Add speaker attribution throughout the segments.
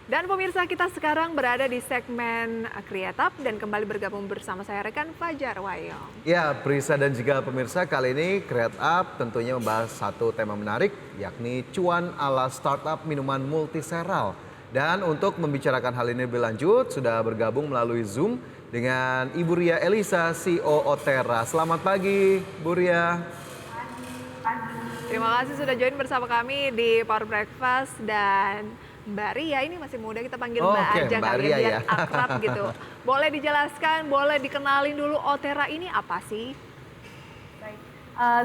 Speaker 1: Dan pemirsa, kita sekarang berada di segmen Create Up dan kembali bergabung bersama saya rekan Fajar Wayong.
Speaker 2: Ya, Prisa dan juga pemirsa, kali ini Create Up tentunya membahas satu tema menarik, yakni cuan ala startup minuman multiseral. Dan untuk membicarakan hal ini lebih lanjut, sudah bergabung melalui Zoom dengan Ibu Ria Elisa, CEO Otera. Selamat pagi, Bu Ria.
Speaker 1: Terima kasih sudah join bersama kami di Power Breakfast dan Mbak Ria ini masih muda, kita panggil Mbak
Speaker 2: Oke,
Speaker 1: aja
Speaker 2: Mbak
Speaker 1: kali ya
Speaker 2: Ria
Speaker 1: biar
Speaker 2: ya.
Speaker 1: akrab gitu. Boleh dijelaskan, boleh dikenalin dulu Otera ini apa sih?
Speaker 3: Baik.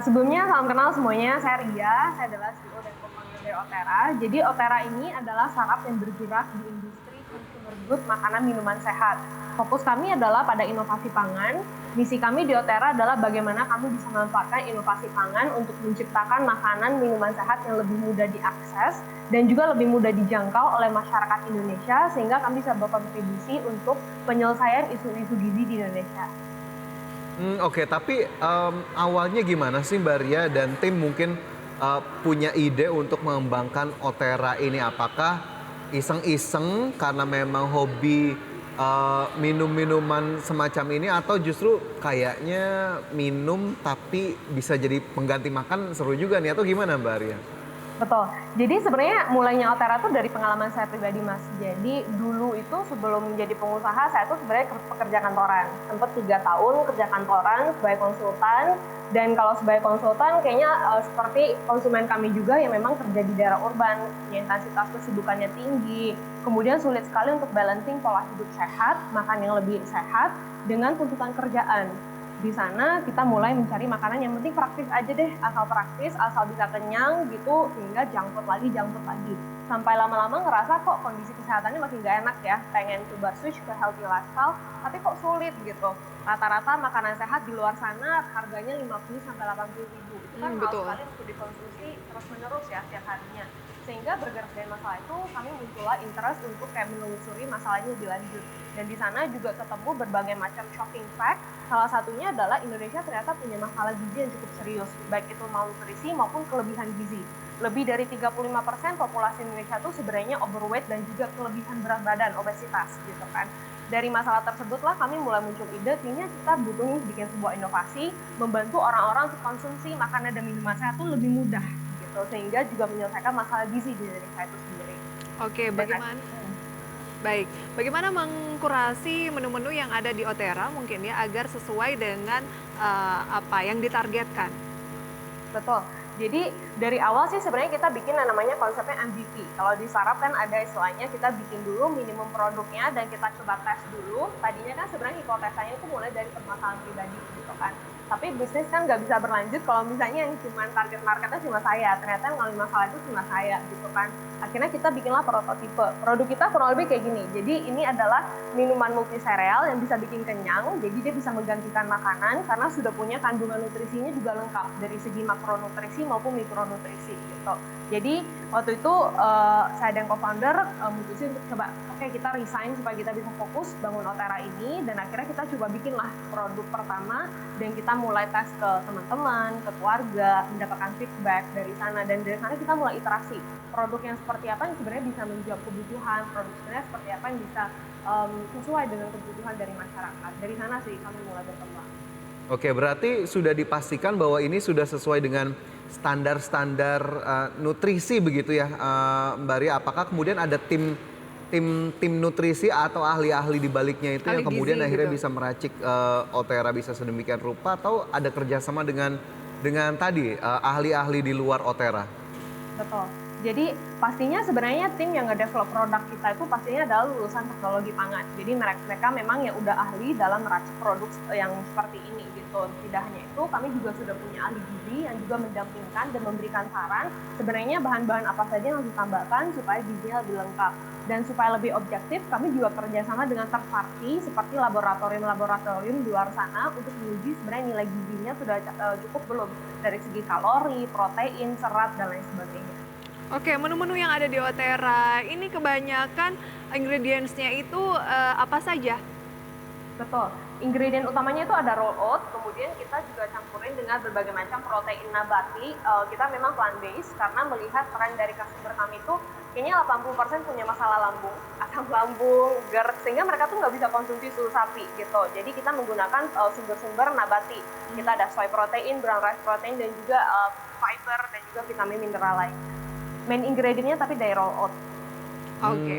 Speaker 3: Sebelumnya salam kenal semuanya, saya Ria, saya adalah CEO dan co-founder dari Otera. Jadi Otera ini adalah startup yang bergerak di industri consumer good makanan minuman sehat. Fokus kami adalah pada inovasi pangan. Misi kami di Otera adalah bagaimana kami bisa memanfaatkan inovasi pangan untuk menciptakan makanan minuman sehat yang lebih mudah diakses dan juga lebih mudah dijangkau oleh masyarakat Indonesia sehingga kami bisa berkontribusi untuk penyelesaian isu-isu gizi di Indonesia.
Speaker 2: Oke, tapi awalnya gimana sih Mbak Ria dan tim mungkin punya ide untuk mengembangkan Otera ini? Apakah iseng-iseng karena memang hobi minum minuman semacam ini atau justru kayaknya minum tapi bisa jadi pengganti makan seru juga nih atau gimana Mbak Ria?
Speaker 3: Betul. Jadi sebenarnya mulainya Otera tuh dari pengalaman saya pribadi, Mas. Jadi dulu itu sebelum menjadi pengusaha, saya tuh sebenarnya pekerja kantoran. Sempat 3 tahun kerja kantoran sebagai konsultan. Dan kalau sebagai konsultan kayaknya seperti konsumen kami juga yang memang kerja di daerah urban, punya intensitas kesibukannya tinggi. Kemudian sulit sekali untuk balancing pola hidup sehat, makan yang lebih sehat, dengan tuntutan kerjaan. Di sana kita mulai mencari makanan yang penting praktis aja deh, asal praktis, asal bisa kenyang gitu, sehingga junk food lagi. Sampai lama-lama ngerasa kok kondisi kesehatannya makin gak enak ya, pengen coba switch ke healthy lifestyle, tapi kok sulit gitu. Rata-rata makanan sehat di luar sana harganya 50 sampai 80 ribu. Itu kan mahal sekali untuk dikonsumsi terus-menerus ya setiap harinya. Sehingga bergerak dari masalah itu, kami muncullah interest untuk kayak menelusuri masalahnya lebih lanjut. Dan di sana juga ketemu berbagai macam shocking fact. Salah satunya adalah Indonesia ternyata punya masalah gizi yang cukup serius, baik itu malnutrisi maupun kelebihan gizi. Lebih dari 35% populasi Indonesia itu sebenarnya overweight dan juga kelebihan berat badan, obesitas gitu kan. Dari masalah tersebutlah kami mulai muncul ide, kayaknya kita butuh nih bikin sebuah inovasi, membantu orang-orang untuk konsumsi makanan dan minuman sehat itu lebih mudah gitu, sehingga juga menyelesaikan masalah gizi di Indonesia itu sendiri.
Speaker 1: Oke, bagaimana mengkurasi menu-menu yang ada di Otera mungkin ya agar sesuai dengan apa yang ditargetkan?
Speaker 3: Betul. Jadi dari awal sih sebenarnya kita bikin yang namanya konsepnya MVP. Kalau di startup kan ada istilahnya kita bikin dulu minimum produknya dan kita coba tes dulu. Tadinya kan sebenarnya hipotesanya itu mulai dari permasalahan pribadi gitu kan. Tapi bisnis kan nggak bisa berlanjut kalau misalnya yang cuma target marketnya cuma saya. Ternyata yang ngalami masalah itu cuma saya gitu kan. Akhirnya kita bikinlah prototipe. Produk kita kurang lebih kayak gini. Jadi ini adalah minuman multisereal yang bisa bikin kenyang. Jadi dia bisa menggantikan makanan karena sudah punya kandungan nutrisinya juga lengkap dari segi makronutrisi maupun mikronutrisi gitu. Jadi waktu itu saya dan co-founder memutuskan untuk coba oke, kita resign supaya kita bisa fokus bangun Otera ini, dan akhirnya kita coba bikinlah produk pertama dan kita mulai tes ke teman-teman, ke keluarga, mendapatkan feedback dari sana, dan dari sana kita mulai iterasi produk yang seperti apa yang sebenarnya bisa menjawab kebutuhan, produk sebenarnya seperti apa yang bisa sesuai dengan kebutuhan dari masyarakat. Dari sana sih kami mulai berkembang.
Speaker 2: Oke, berarti sudah dipastikan bahwa ini sudah sesuai dengan standar-standar nutrisi begitu ya, Mbak Ria. Apakah kemudian ada tim nutrisi atau ahli-ahli di baliknya itu
Speaker 1: Ahli
Speaker 2: yang kemudian
Speaker 1: gizi
Speaker 2: akhirnya
Speaker 1: gitu.
Speaker 2: bisa meracik Otera bisa sedemikian rupa atau ada kerjasama dengan tadi ahli-ahli di luar Otera?
Speaker 3: Betul. Jadi pastinya sebenarnya tim yang nge-develop produk kita itu pastinya adalah lulusan teknologi pangan. Jadi mereka memang yang udah ahli dalam meracik produk yang seperti ini gitu. Tidak hanya itu, kami juga sudah punya ahli gizi yang juga mendampingkan dan memberikan saran sebenarnya bahan-bahan apa saja yang harus ditambahkan supaya gizinya lebih lengkap. Dan supaya lebih objektif, kami juga kerjasama dengan third party seperti laboratorium-laboratorium di luar sana untuk menguji sebenarnya nilai gizinya sudah cukup belum dari segi kalori, protein, serat, dan lain sebagainya.
Speaker 1: Oke, menu-menu yang ada di Otera ini kebanyakan ingredients-nya itu apa saja?
Speaker 3: Betul. Ingredient utamanya itu ada roll oat, kemudian kita juga campurin dengan berbagai macam protein nabati. Kita memang plant based karena melihat tren dari customer kami itu kayaknya 80% punya masalah lambung asam lambung, GERD, sehingga mereka tuh nggak bisa konsumsi susu sapi gitu. Jadi kita menggunakan sumber-sumber nabati. Kita ada soy protein, brown rice protein, dan juga fiber dan juga vitamin mineral lain. Main ingredientnya tapi dari raw oat.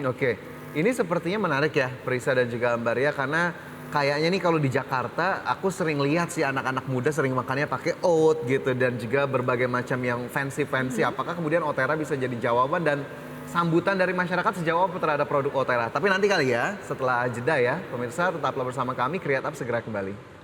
Speaker 2: Oke. Ini sepertinya menarik ya, Prisa dan juga Mbak Ria, karena kayaknya nih kalau di Jakarta aku sering lihat sih anak-anak muda sering makannya pakai oat gitu dan juga berbagai macam yang fancy-fancy. Apakah kemudian Oterra bisa jadi jawaban dan sambutan dari masyarakat sejauh apa terhadap produk Oterra? Tapi nanti kali ya, setelah jeda ya, pemirsa tetaplah bersama kami, Create Up segera kembali.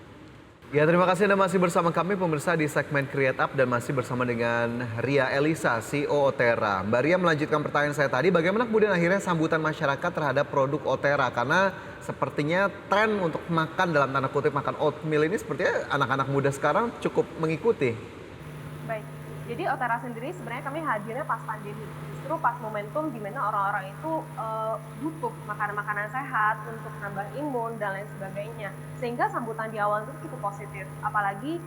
Speaker 2: Ya, terima kasih Anda masih bersama kami pemirsa di segmen Create Up dan masih bersama dengan Ria Elisa, CEO Oterra. Mbak Ria melanjutkan pertanyaan saya tadi, bagaimana kemudian akhirnya sambutan masyarakat terhadap produk Oterra? Karena sepertinya tren untuk makan dalam tanda kutip makan oatmeal ini sepertinya anak-anak muda sekarang cukup mengikuti.
Speaker 3: Baik, jadi Oterra sendiri sebenarnya kami hadirnya pas pandemi. Justru pas momentum di mana orang-orang itu butuh makanan-makanan sehat untuk nambah imun dan lain sebagainya. Sehingga sambutan di awal itu cukup positif. Apalagi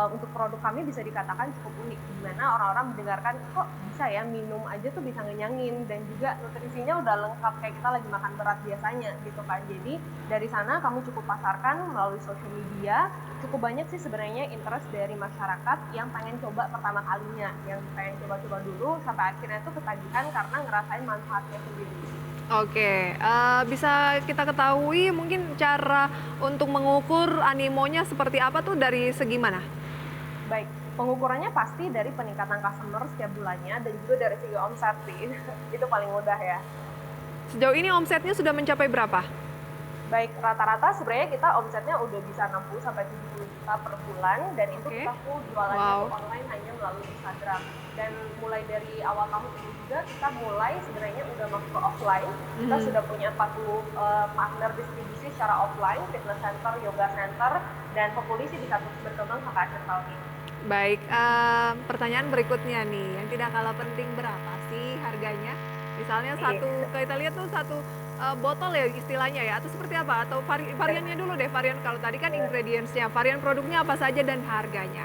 Speaker 3: untuk produk kami bisa dikatakan cukup unik. Di mana orang-orang mendengarkan kok bisa ya minum aja tuh bisa ngenyangin. Dan juga nutrisinya udah lengkap kayak kita lagi makan berat biasanya gitu kan. Jadi dari sana kami cukup pasarkan melalui social media. Cukup banyak sih sebenarnya interest dari masyarakat yang pengen coba pertama kalinya. Yang pengen coba-coba dulu sampai akhirnya itu ketagihan karena ngerasain manfaatnya sendiri.
Speaker 1: Oke, bisa kita ketahui mungkin cara untuk mengukur animonya seperti apa tuh dari segi mana?
Speaker 3: Baik, pengukurannya pasti dari peningkatan customer setiap bulannya dan juga dari segi omset sih. Itu paling mudah ya.
Speaker 1: Sejauh ini omsetnya sudah mencapai berapa?
Speaker 3: Baik, rata-rata sebenarnya kita omsetnya udah bisa 60 sampai 70 juta per bulan dan itu
Speaker 1: Oke.
Speaker 3: kita full jualannya
Speaker 1: Wow.
Speaker 3: tuh online hanya melalui Instagram. Dan mulai dari awal tahun ini juga kita mulai sebenarnya udah masuk ke offline. Kita sudah punya 40 partner distribusi secara offline, fitness center, yoga center, dan populasi bisa terus berkembang sampai akhir tahun ini.
Speaker 1: Baik, pertanyaan berikutnya nih, yang tidak kalah penting berapa sih harganya? Misalnya kita lihat tuh satu botol ya istilahnya ya, atau seperti apa? Atau variannya dulu deh, varian kalau tadi kan ingredients-nya, varian produknya apa saja dan harganya?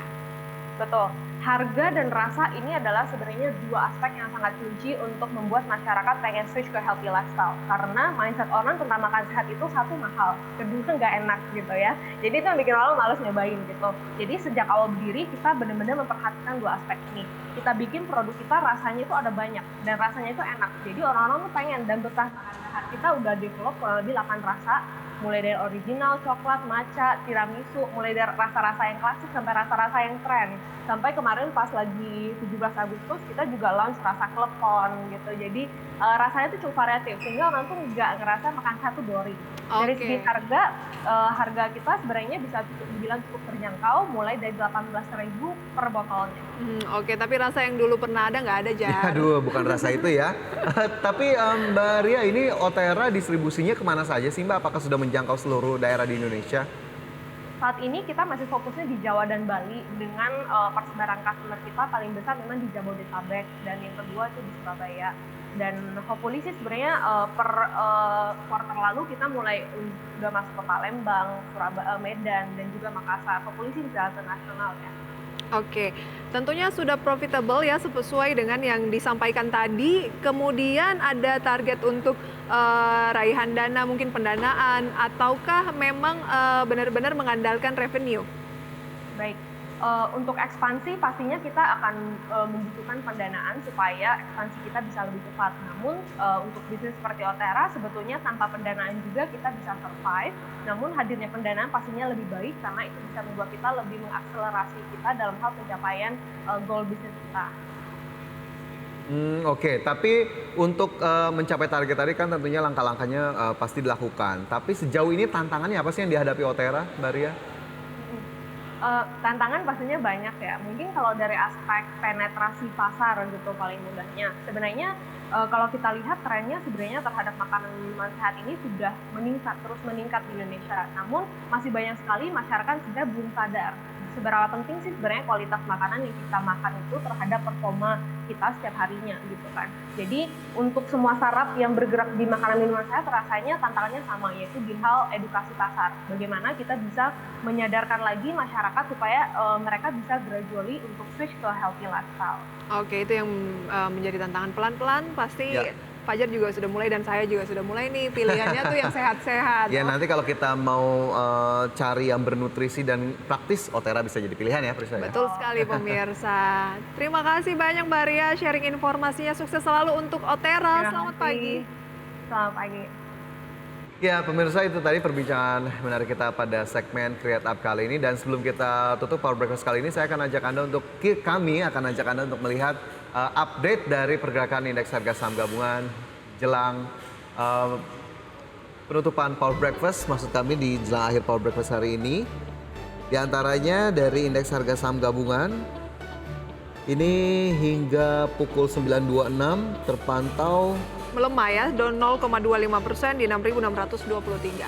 Speaker 3: Betul. Harga dan rasa ini adalah sebenarnya dua aspek yang sangat kunci untuk membuat masyarakat pengen switch ke healthy lifestyle. Karena mindset orang tentang makan sehat itu satu mahal, kedua nggak enak gitu ya. Jadi itu yang bikin orang males nyobain gitu. Jadi sejak awal berdiri kita benar-benar memperhatikan dua aspek ini. Kita bikin produk kita rasanya itu ada banyak dan rasanya itu enak. Jadi orang-orang tuh pengen dan betah makan sehat. Kita udah develop kurang lebih 8 rasa. Mulai dari original, coklat, matcha, tiramisu, mulai dari rasa-rasa yang klasik sampai rasa-rasa yang tren. Sampai kemarin pas lagi 17 Agustus kita juga launch rasa klepon gitu. Jadi rasanya tuh cukup variatif sehingga orang tuh nggak ngerasa makan satu boring. Dari segi harga, harga kita sebenarnya bisa dibilang cukup terjangkau mulai dari 18.000 per botolnya.
Speaker 1: Oke, tapi rasa yang dulu pernah ada nggak ada, Jar?
Speaker 2: Aduh, bukan rasa itu ya. Tapi Mbak Ria, ini Oterra distribusinya kemana saja sih Mbak? Apakah sudah menjangkau seluruh daerah di Indonesia?
Speaker 3: Saat ini kita masih fokusnya di Jawa dan Bali dengan persebaran customer kita paling besar memang di Jabodetabek dan yang kedua itu di Surabaya. Dan hopefully sih sebenarnya per quarter lalu kita mulai udah masuk ke Palembang, Surabaya, Medan dan juga Makassar. Hopefully sih bisa internasional ya.
Speaker 1: Oke, tentunya sudah profitable ya sesuai dengan yang disampaikan tadi. Kemudian ada target untuk raihan dana, mungkin pendanaan, ataukah memang benar-benar mengandalkan revenue?
Speaker 3: Baik, untuk ekspansi pastinya kita akan membutuhkan pendanaan supaya ekspansi kita bisa lebih cepat. Namun untuk bisnis seperti Oterra sebetulnya tanpa pendanaan juga kita bisa survive. Namun hadirnya pendanaan pastinya lebih baik karena itu bisa membuat kita lebih mengakselerasi kita dalam hal pencapaian goal bisnis kita.
Speaker 2: Oke, tapi untuk mencapai target tadi kan tentunya langkah-langkahnya pasti dilakukan. Tapi sejauh ini tantangannya apa sih yang dihadapi Oterra, Mbak Ria?
Speaker 3: Tantangan pastinya banyak ya. Mungkin kalau dari aspek penetrasi pasar gitu paling mudahnya. Sebenarnya kalau kita lihat trennya sebenarnya terhadap makanan minuman sehat ini sudah terus meningkat di Indonesia. Namun masih banyak sekali masyarakat sebenarnya belum sadar seberapa penting sih sebenarnya kualitas makanan yang kita makan itu terhadap performa kita setiap harinya gitu kan. Jadi untuk semua startup yang bergerak di makanan minuman sehat rasanya tantangannya sama, yaitu di hal edukasi pasar. Bagaimana kita bisa menyadarkan lagi masyarakat supaya mereka bisa gradually untuk switch ke healthy lifestyle.
Speaker 1: Oke, itu yang menjadi tantangan pelan-pelan pasti
Speaker 2: Ya.
Speaker 1: Fajar juga sudah mulai dan saya juga sudah mulai nih pilihannya tuh yang sehat-sehat.
Speaker 2: Ya nanti kalau kita mau cari yang bernutrisi dan praktis, Otera bisa jadi pilihan ya Prisa ya.
Speaker 1: Betul sekali pemirsa. Terima kasih banyak Mbak Ria sharing informasinya. Sukses selalu untuk Otera.
Speaker 3: Terima
Speaker 1: Selamat
Speaker 3: kasih.
Speaker 1: pagi.
Speaker 3: Selamat pagi.
Speaker 2: Ya pemirsa, itu tadi perbincangan menarik kita pada segmen Create Up kali ini. Dan sebelum kita tutup Power Breakfast kali ini, saya akan ajak Anda kami akan ajak Anda untuk melihat update dari pergerakan indeks harga saham gabungan jelang penutupan Power Breakfast, maksud kami di jelang akhir Power Breakfast hari ini. Di antaranya dari indeks harga saham gabungan, ini hingga pukul 9.26 terpantau
Speaker 1: Melemah ya, 0,25% di 6.623.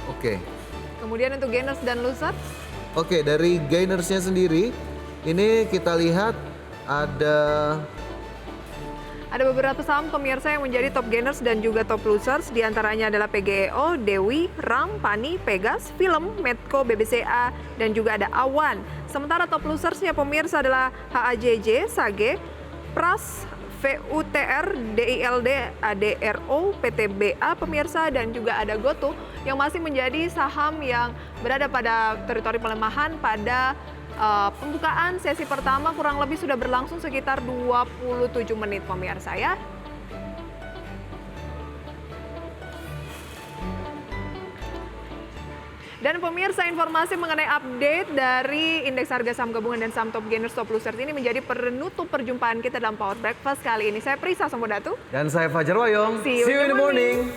Speaker 2: Oke.
Speaker 1: Kemudian untuk gainers dan losers,
Speaker 2: Oke, dari gainersnya sendiri, ini kita lihat ada
Speaker 1: ada beberapa saham pemirsa yang menjadi top gainers dan juga top losers. Di antaranya adalah PGEO, Dewi, RAM, PANI, Pegas, Film, Medco, BBCA, dan juga ada Awan. Sementara top losersnya pemirsa adalah HAJJ, Sage, Pras, VUTR, DILD, ADRO, PTBA pemirsa, dan juga ada GoTo yang masih menjadi saham yang berada pada teritori pelemahan pada pembukaan sesi pertama, kurang lebih sudah berlangsung sekitar 27 menit pemirsa ya. Dan pemirsa, informasi mengenai update dari indeks harga saham gabungan dan saham top gainers top losers ini menjadi penutup perjumpaan kita dalam Power Breakfast kali ini. Saya Prisa Sambodatu.
Speaker 2: dan saya Fajar Wayong.
Speaker 1: See you in the morning.